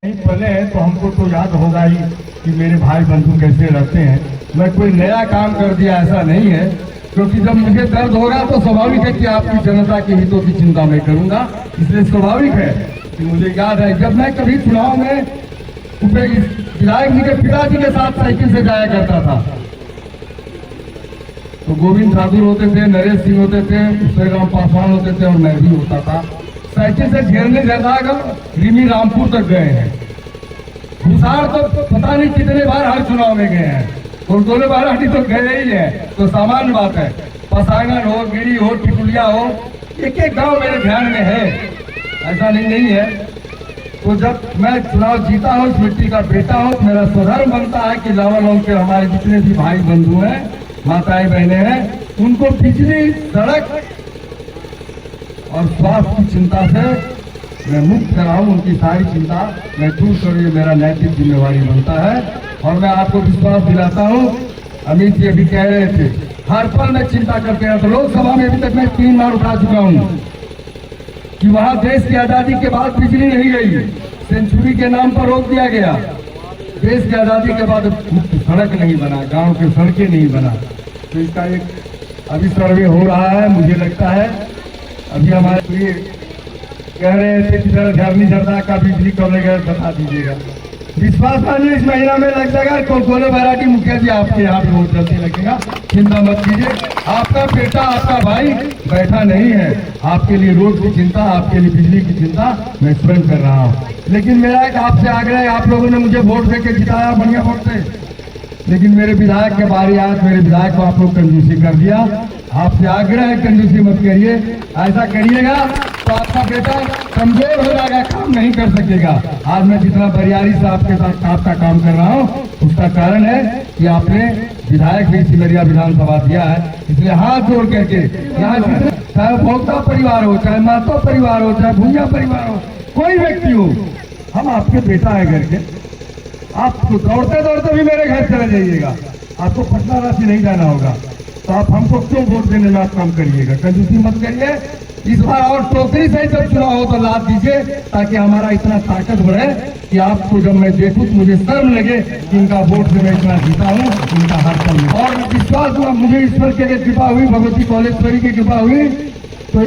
पले हैं तो हमको तो याद होगा ही कि मेरे भाई बंधु कैसे रहते हैं। मैं कोई नया काम कर दिया ऐसा नहीं है, क्योंकि जब मुझे दर्द होगा तो स्वाभाविक है कि आपकी जनता के हितों की चिंता मैं करूंगा। इसलिए स्वाभाविक है कि मुझे याद है जब मैं कभी चुनाव में विधायक जी के पिताजी के साथ साइकिल से जाया करता था, तो गोविंद ठाकुर होते थे, नरेश सिंह होते थे, श्रीराम पासवान होते थे और मैं भी होता था। साइकिल से झेरने झरनागर रिमी रामपुर तक गए हैं। भूसार तो पता नहीं कितने बार हर चुनाव में गए हैं, गोलगोले बाराटी तो गए ही है, तो सामान्य बात है। पसांगन हो, गिरी हो, टिकुलिया हो, एक एक गांव मेरे ध्यान में है, ऐसा नहीं है। तो जब मैं चुनाव जीता हूँ, इस मिट्टी का बेटा हूँ, मेरा स्वधर्म बनता है कि लावालौंग के हमारे जितने भी भाई बंधु हैं, माताएं बहने हैं, उनको बिजली, सड़क और स्वास्थ्य की चिंता से मैं मुक्त कराऊं। उनकी सारी चिंता मैं दूर करूं, ये मेरा नैतिक जिम्मेवारी बनता है। और मैं आपको विश्वास दिलाता हूं, अमित जी अभी कह रहे थे हर पल मैं चिंता करते हैं, तो लोकसभा में अभी तक मैं 3 बार उठा चुका हूं कि वहां देश की आजादी के बाद बिजली नहीं गई, सेंचुरी के नाम पर रोक दिया गया। देश की आजादी के बाद सड़क नहीं बना, गांव के सड़कें नहीं बना। तो इसका एक अभी सर्वे हो रहा है, मुझे लगता है अभी हमारे लिए कह रहे थे कि झरनी झरना का बिजली कब लगेगा बता दीजिएगा। विश्वास मानिए इस महीना में लग जाएगा। कोलकोले बैरागी मुखिया जी आपके यहाँ पे बहुत जल्दी लगेगा, चिंता मत कीजिए। आपका बेटा, आपका भाई बैठा नहीं है, आपके लिए रोड की चिंता, आपके लिए बिजली की चिंता मैं स्वयं कर रहा हूँ। लेकिन मेरा एक आपसे आग्रह है, आप लोगों ने मुझे वोट देके जिताया बढ़िया वोट से, लेकिन मेरे विधायक के बारी आज मेरे विधायक को आप लोग कंजूसी कर दिया। आपसे आग्रह है कंजूसी मत करिए, ऐसा करिएगा तो आपका बेटा कमजोर हो जाएगा, काम नहीं कर सकेगा। आज मैं जितना बरियारी से आपके साथ आपका काम कर रहा हूँ, उसका कारण है कि आपने विधायक भी सिमरिया विधानसभा दिया है। इसलिए हाथ जोड़ करके यहाँ चाहे भोक्ता परिवार हो, चाहे महतो परिवार हो, चाहे भूया परिवार हो, कोई व्यक्ति हो, हम आपके बेटा है घर के। आप दौड़ते दौड़ते भी मेरे घर चले जाइएगा, आपको पटना राशि नहीं जाना होगा, तो आप हमको क्यों वोट देने में आप कम करिएगा, कंजूसी मत करिए। इस बार और टोकरी से जब चुनाव हो तो लाभ दीजिए, ताकि हमारा इतना ताकत बढ़े कि आपको जब मैं देखूं तो मुझे शर्म लगे कि इनका वोट से मैं इतना जीता हूँ, इनका हर पल। और विश्वास हुआ मुझे ईश्वर के कृपा हुई, भगवती कॉलेश्वरी की कृपा हुई, तो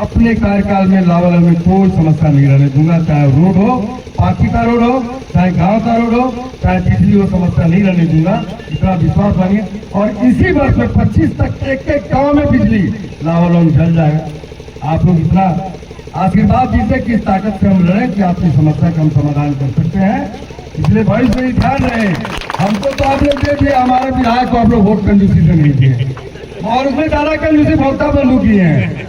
अपने कार्यकाल में लावालौंग में कोई समस्या नहीं रहने दूंगा। चाहे रोड हो, पाकी का रोड हो, चाहे गांव का रोड हो, चाहे बिजली हो, समस्या नहीं रहने दूंगा, इतना विश्वास मानिए। और इसी वर्ष में 25 तक एक एक गांव में बिजली लावालौंग जल जाएगा। आप लोग इतना आशीर्वाद दीजिए कि इस ताकत से हम लड़ें कि आपकी समस्या का हम समाधान कर सकते हैं। इसलिए भविष्य में ध्यान रहे, हमको तो आप लोग दे दिए, हमारे विधायक को आप लोग वोट कंजूसी से नहीं दिए, और उसमें ज्यादा कंजूसी भोक्ता बंधु किए हैं।